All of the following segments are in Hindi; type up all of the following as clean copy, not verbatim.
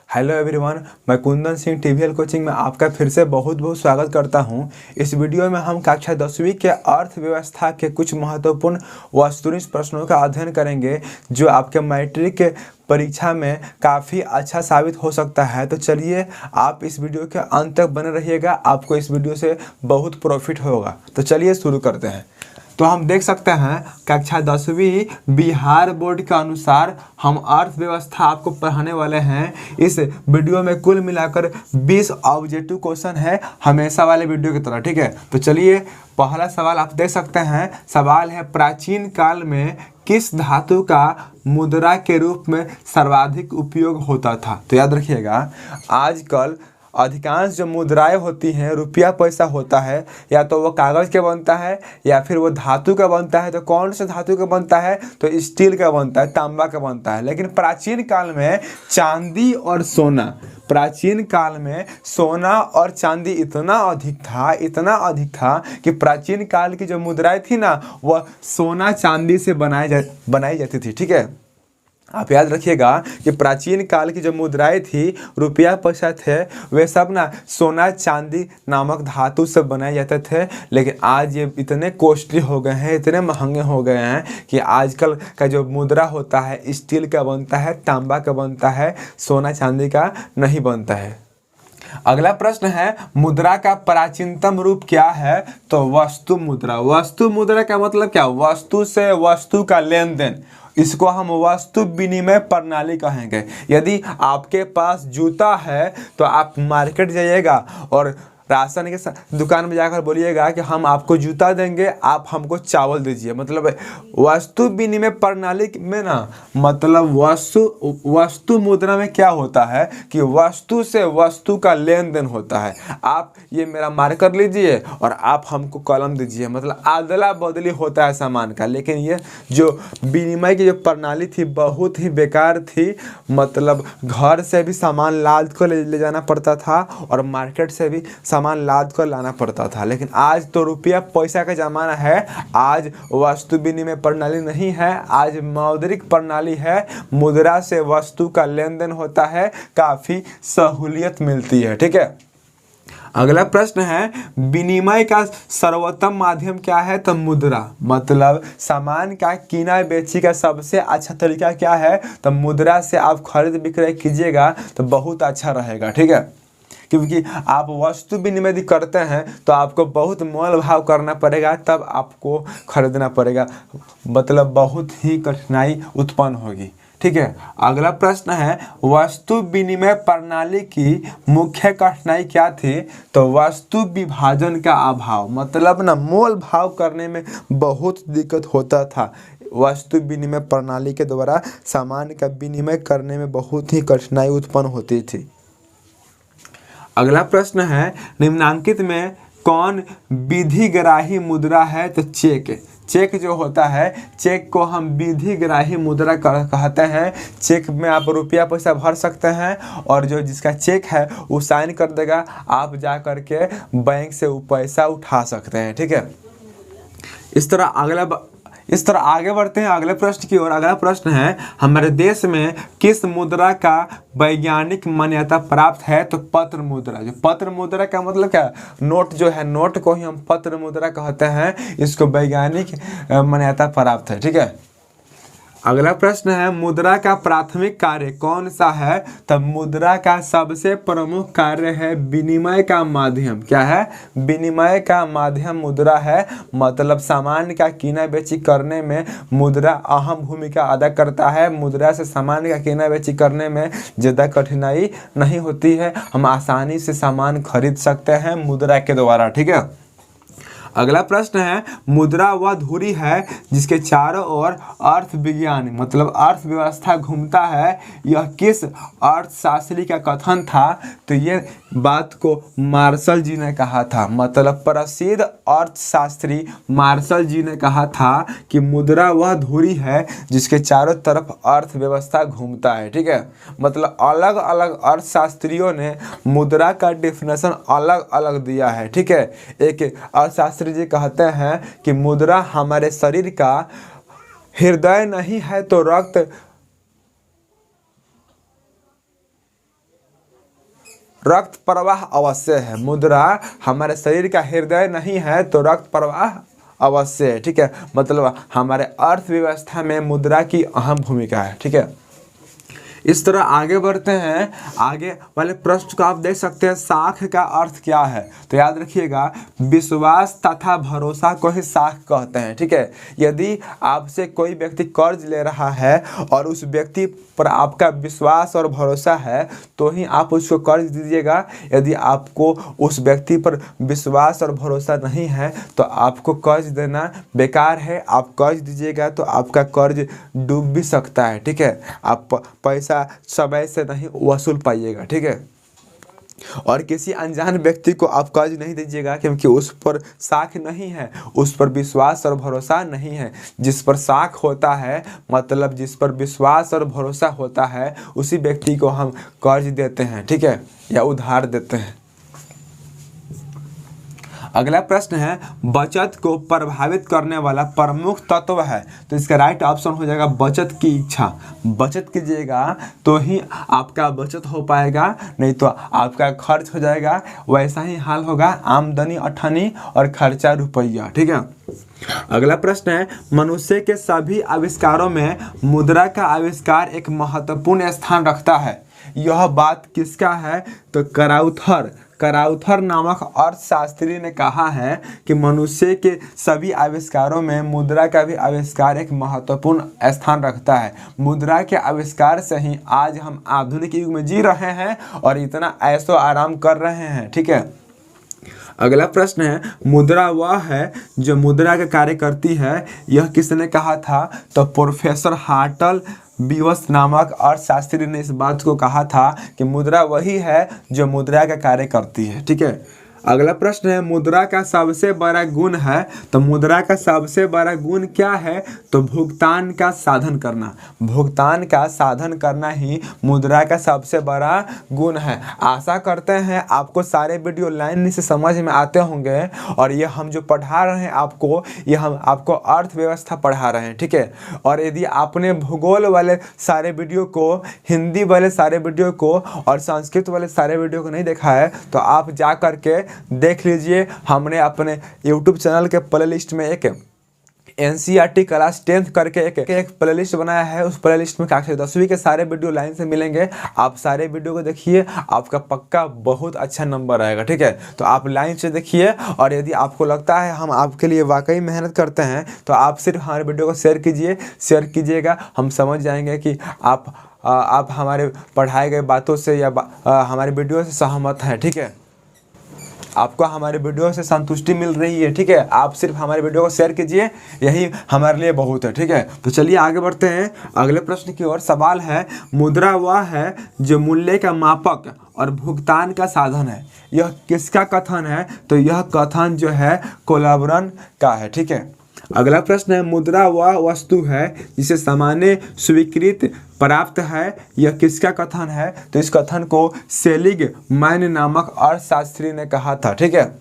हेलो एवरीवन, मैं कुंदन सिंह टीवीएल कोचिंग में आपका फिर से बहुत बहुत स्वागत करता हूं। इस वीडियो में हम कक्षा 10वीं के अर्थव्यवस्था के कुछ महत्वपूर्ण वस्तुनिष्ठ प्रश्नों का अध्ययन करेंगे जो आपके मैट्रिक के परीक्षा में काफ़ी अच्छा साबित हो सकता है। तो चलिए आप इस वीडियो के अंत तक बने रहिएगा, आपको इस वीडियो से बहुत प्रॉफिट होगा। तो चलिए शुरू करते हैं। तो हम देख सकते हैं कक्षा 10वीं बिहार बोर्ड के अनुसार हम अर्थव्यवस्था आपको पढ़ाने वाले हैं। इस वीडियो में कुल मिलाकर 20 ऑब्जेक्टिव क्वेश्चन है, हमेशा वाले वीडियो की तरह। ठीक है, तो चलिए पहला सवाल आप देख सकते हैं। सवाल है, प्राचीन काल में किस धातु का मुद्रा के रूप में सर्वाधिक उपयोग होता था? तो याद रखिएगा, आजकल अधिकांश जो मुद्राएं होती हैं, रुपया पैसा होता है, या तो वो कागज़ का बनता है या फिर वो धातु का बनता है। तो कौन से धातु का बनता है? तो स्टील का बनता है, तांबा का बनता है। लेकिन प्राचीन काल में चांदी और सोना, प्राचीन काल में सोना और चांदी इतना अधिक था कि प्राचीन काल की जो मुद्राएं थी ना, वह सोना चांदी से बनाई जाती थी। ठीक है, आप याद रखिएगा कि प्राचीन काल की जो मुद्राएं थी, रुपया पैसा थे, वे सब ना सोना चांदी नामक धातु से बनाए जाते थे। लेकिन आज ये इतने कॉस्टली हो गए हैं, इतने महंगे हो गए हैं कि आजकल का जो मुद्रा होता है स्टील का बनता है, तांबा का बनता है, सोना चांदी का नहीं बनता है। अगला प्रश्न है, मुद्रा का प्राचीनतम रूप क्या है? तो वस्तु मुद्रा। वस्तु मुद्रा का मतलब क्या? वस्तु से वस्तु का लेन देन, इसको हम वस्तु विनिमय प्रणाली कहेंगे। यदि आपके पास जूता है तो आप मार्केट जाइएगा और राशन के दुकान में जाकर बोलिएगा कि हम आपको जूता देंगे, आप हमको चावल दीजिए। मतलब वस्तु विनिमय प्रणाली में ना, मतलब वस्तु मुद्रा में क्या होता है कि वस्तु से वस्तु का लेन देन होता है। आप ये मेरा मार्कर लीजिए और आप हमको कलम दीजिए, मतलब आदला बदली होता है सामान का। लेकिन ये जो विनिमय की जो प्रणाली थी बहुत ही बेकार थी। मतलब घर से भी सामान लाद कर ले जाना पड़ता था और मार्केट से भी सामान लाद कर लाना पड़ता था। लेकिन आज तो रुपया पैसा का ज़माना है। आज वस्तु विनिमय प्रणाली नहीं है, आज मौद्रिक प्रणाली है। मुद्रा से वस्तु का लेन देन होता है, काफ़ी सहूलियत मिलती है। ठीक है, अगला प्रश्न है, विनिमय का सर्वोत्तम माध्यम क्या है? तो मुद्रा। मतलब सामान का कीना बेची का सबसे अच्छा तरीका क्या है? तो मुद्रा से आप खरीद बिक्री कीजिएगा तो बहुत अच्छा रहेगा। ठीक है, क्योंकि आप वस्तु विनिमय यदि करते हैं तो आपको बहुत मोल भाव करना पड़ेगा, तब आपको खरीदना पड़ेगा। मतलब बहुत ही कठिनाई उत्पन्न होगी। ठीक है, अगला प्रश्न है, वस्तु विनिमय प्रणाली की मुख्य कठिनाई क्या थी? तो वस्तु विभाजन का अभाव। मतलब ना, मोल भाव करने में बहुत दिक्कत होता था। वस्तु विनिमय प्रणाली के द्वारा सामान का विनिमय करने में बहुत ही कठिनाई उत्पन्न होती थी। अगला प्रश्न है, निम्नांकित में कौन विधिग्राही मुद्रा है? तो चेक। चेक जो होता है, चेक को हम विधिग्राही मुद्रा कहते हैं। चेक में आप रुपया पैसा भर सकते हैं और जो जिसका चेक है वो साइन कर देगा, आप जा कर के बैंक से वो पैसा उठा सकते हैं। ठीक है, इस तरह आगे बढ़ते हैं अगले प्रश्न की ओर। अगला प्रश्न है, हमारे देश में किस मुद्रा का वैज्ञानिक मान्यता प्राप्त है? तो पत्र मुद्रा। जो पत्र मुद्रा का मतलब क्या? नोट जो है, नोट को ही हम पत्र मुद्रा कहते हैं, इसको वैज्ञानिक मान्यता प्राप्त है। ठीक है, अगला प्रश्न है, मुद्रा का प्राथमिक कार्य कौन सा है? तब मुद्रा का सबसे प्रमुख कार्य है विनिमय का माध्यम। क्या है? विनिमय का माध्यम मुद्रा है। मतलब सामान का कीना बेची करने में मुद्रा अहम भूमिका अदा करता है। मुद्रा से सामान का कीना बेची करने में ज़्यादा कठिनाई नहीं होती है, हम आसानी से सामान खरीद सकते हैं मुद्रा के द्वारा। ठीक है, अगला प्रश्न है, मुद्रा वह धुरी है जिसके चारों ओर अर्थ विज्ञान मतलब अर्थव्यवस्था घूमता है। यह किस अर्थशास्त्री का कथन था? तो ये बात को मार्शल जी ने कहा था। मतलब प्रसिद्ध अर्थशास्त्री मार्शल जी ने कहा था कि मुद्रा वह धुरी है जिसके चारों तरफ अर्थव्यवस्था घूमता है। ठीक है, मतलब अलग अलग अर्थशास्त्रियों ने मुद्रा का डेफिनेशन अलग अलग दिया है। ठीक है, एक अर्थशास्त्री जी कहते हैं कि मुद्रा हमारे शरीर का हृदय नहीं है तो रक्त रक्त प्रवाह अवश्य है। मुद्रा हमारे शरीर का हृदय नहीं है तो रक्त प्रवाह अवश्य है, ठीक है। मतलब हमारे अर्थव्यवस्था में मुद्रा की अहम भूमिका है, ठीक है। इस तरह आगे बढ़ते हैं। आगे वाले प्रश्न को आप देख सकते हैं, साख का अर्थ क्या है। तो याद रखिएगा, विश्वास तथा भरोसा को ही साख कहते हैं, ठीक है। यदि आपसे कोई व्यक्ति कर्ज ले रहा है और उस व्यक्ति पर आपका विश्वास और भरोसा है तो ही आप उसको कर्ज दीजिएगा। यदि आपको उस व्यक्ति पर विश्वास और भरोसा नहीं है तो आपको कर्ज देना बेकार है। आप कर्ज दीजिएगा तो आपका कर्ज डूब भी सकता है, ठीक है। आप पैसा समय से नहीं वसूल पाइएगा, ठीक है। और किसी अनजान व्यक्ति को आप कर्ज नहीं दीजिएगा क्योंकि उस पर साख नहीं है, उस पर विश्वास और भरोसा नहीं है। जिस पर साख होता है, मतलब जिस पर विश्वास और भरोसा होता है, उसी व्यक्ति को हम कर्ज देते हैं, ठीक है, या उधार देते हैं। अगला प्रश्न है, बचत को प्रभावित करने वाला प्रमुख तत्व है। तो इसका राइट ऑप्शन हो जाएगा बचत की इच्छा। बचत कीजिएगा तो ही आपका बचत हो पाएगा, नहीं तो आपका खर्च हो जाएगा। वैसा ही हाल होगा आमदनी अठनी और खर्चा रुपया, ठीक है। अगला प्रश्न है, मनुष्य के सभी आविष्कारों में मुद्रा का आविष्कार एक महत्वपूर्ण स्थान रखता है। यह बात किसका है? तो कराउथर नामक अर्थशास्त्री ने कहा है कि मनुष्य के सभी आविष्कारों में मुद्रा का भी आविष्कार एक महत्वपूर्ण स्थान रखता है। मुद्रा के आविष्कार से ही आज हम आधुनिक युग में जी रहे हैं और इतना ऐशो आराम कर रहे हैं, ठीक है। अगला प्रश्न है, मुद्रा वह है जो मुद्रा का कार्य करती है। यह किसने कहा था? तो प्रोफेसर हार्टल बीवस नामक अर्थशास्त्री ने इस बात को कहा था कि मुद्रा वही है जो मुद्रा का कार्य करती है, ठीक है। अगला प्रश्न है, मुद्रा का सबसे बड़ा गुण है। तो मुद्रा का सबसे बड़ा गुण क्या है? तो भुगतान का साधन करना। भुगतान का साधन करना ही मुद्रा का सबसे बड़ा गुण है। आशा करते हैं आपको सारे वीडियो लाइन से समझ में आते होंगे और ये हम जो पढ़ा रहे हैं आपको, ये हम आपको अर्थव्यवस्था पढ़ा रहे हैं, ठीक है। और यदि आपने भूगोल वाले सारे वीडियो को, हिंदी वाले सारे वीडियो को और संस्कृत वाले सारे वीडियो को नहीं देखा है तो आप जा करके देख लीजिए। हमने अपने YouTube चैनल के प्लेलिस्ट में एक NCERT क्लास 10th करके एक प्लेलिस्ट बनाया है। उस प्लेलिस्ट में कक्षा 10वीं के सारे वीडियो लाइन से मिलेंगे। आप सारे वीडियो को देखिए, आपका पक्का बहुत अच्छा नंबर आएगा, ठीक है। तो आप लाइन से देखिए और यदि आपको लगता है हम आपके लिए वाकई मेहनत करते हैं तो आप सिर्फ हमारे वीडियो को शेयर कीजिएगा। हम समझ जाएंगे कि आप हमारे पढ़ाए गए बातों से या हमारे वीडियो से सहमत हैं, ठीक है। आपको हमारे वीडियो से संतुष्टि मिल रही है, ठीक है। आप सिर्फ हमारे वीडियो को शेयर कीजिए, यही हमारे लिए बहुत है, ठीक है। तो चलिए आगे बढ़ते हैं अगले प्रश्न की ओर। सवाल है, मुद्रा वह है जो मूल्य का मापक और भुगतान का साधन है। यह किसका कथन है? तो यह कथन जो है कोलाब्रन का है, ठीक है। अगला प्रश्न है, मुद्रा वह वस्तु है जिसे सामान्य स्वीकृति प्राप्त है। यह किसका कथन है? तो इस कथन को सेलिगमैन नामक अर्थशास्त्री ने कहा था, ठीक है।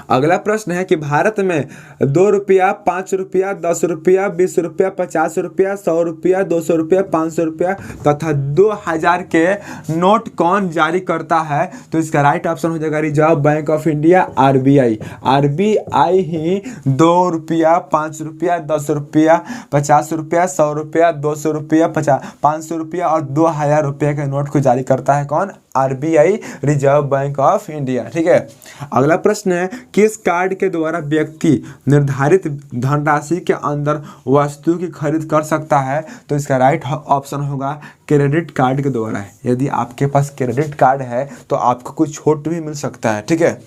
अगला प्रश्न है कि भारत में 2 रुपया, 5 रुपया, 10 रुपया, 20 रुपया, 50 रुपया, 100 रुपया, 200 रुपया, 500 रुपया तथा 2000 के नोट कौन जारी करता है? तो इसका राइट ऑप्शन हो जाएगा reserve bank of India, RBI। RBI ही 2 रुपया, 5 रुपया, 10 रुपया, 50 रुपया, 100 रुपया, 200 रुपया, 500 रुपया और 2000 रुपये के नोट को जारी करता है कौन? RBI, reserve bank of India, ठीक है। अगला प्रश्न है, किस कार्ड के द्वारा व्यक्ति निर्धारित धनराशि के अंदर वस्तु की खरीद कर सकता है? तो इसका राइट ऑप्शन होगा क्रेडिट कार्ड के द्वारा है। यदि आपके पास क्रेडिट कार्ड है तो आपको कुछ छूट भी मिल सकता है, ठीक है।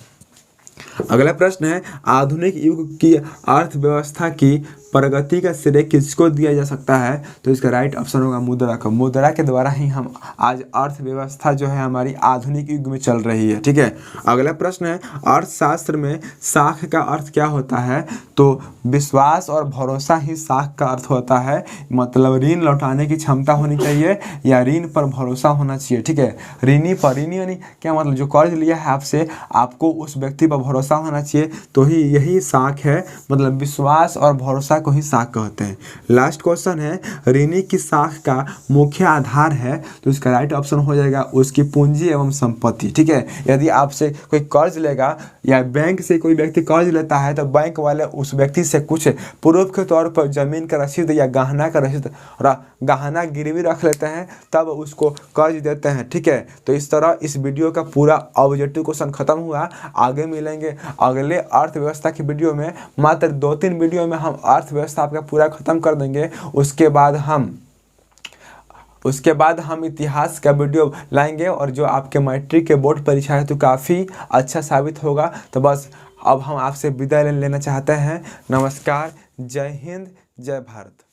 अगला प्रश्न है, आधुनिक युग की अर्थव्यवस्था की प्रगति का श्रेय किसको दिया जा सकता है? तो इसका राइट ऑप्शन होगा मुद्रा को। मुद्रा के द्वारा ही हम आज अर्थव्यवस्था जो है हमारी आधुनिक युग में चल रही है, ठीक है। अगला प्रश्न है, अर्थशास्त्र में साख का अर्थ क्या होता है? तो विश्वास और भरोसा ही साख का अर्थ होता है। मतलब ऋण लौटाने की क्षमता होनी चाहिए या ऋण पर भरोसा होना चाहिए, ठीक है। ऋणी यानी क्या मतलब? जो कर्ज लिया है आपसे, आपको उस व्यक्ति पर भरोसा होना चाहिए, तो ही यही साख है। मतलब विश्वास और भरोसा को ही साख कहते हैं। लास्ट क्वेश्चन है, ऋणी की साख का मुख्य आधार है, तो इसका राइट ऑप्शन हो जाएगा उसकी पूंजी एवं संपत्ति। ठीक है, यदि आपसे कोई कर्ज लेगा या बैंक से कोई व्यक्ति कर्ज लेता है तो बैंक वाले उस व्यक्ति से कुछ प्रूफ के तौर पर जमीन का रसीद या गहना का रसीद गहना गिरवी रख लेते हैं, तब उसको कर्ज देते हैं। ठीक है, तो इस तरह इस वीडियो का पूरा ऑब्जेक्टिव क्वेश्चन खत्म हुआ। आगे मिलेंगे अगले अर्थव्यवस्था की वीडियो में। मात्र 2-3 वीडियो में हम अर्थव्यवस्था आपका पूरा खत्म कर देंगे। उसके बाद हम इतिहास का वीडियो लाएंगे, और जो आपके मैट्रिक के बोर्ड परीक्षा है तो काफ़ी अच्छा साबित होगा। तो बस अब हम आपसे विदाई लेना चाहते हैं। नमस्कार, जय हिंद, जय भारत।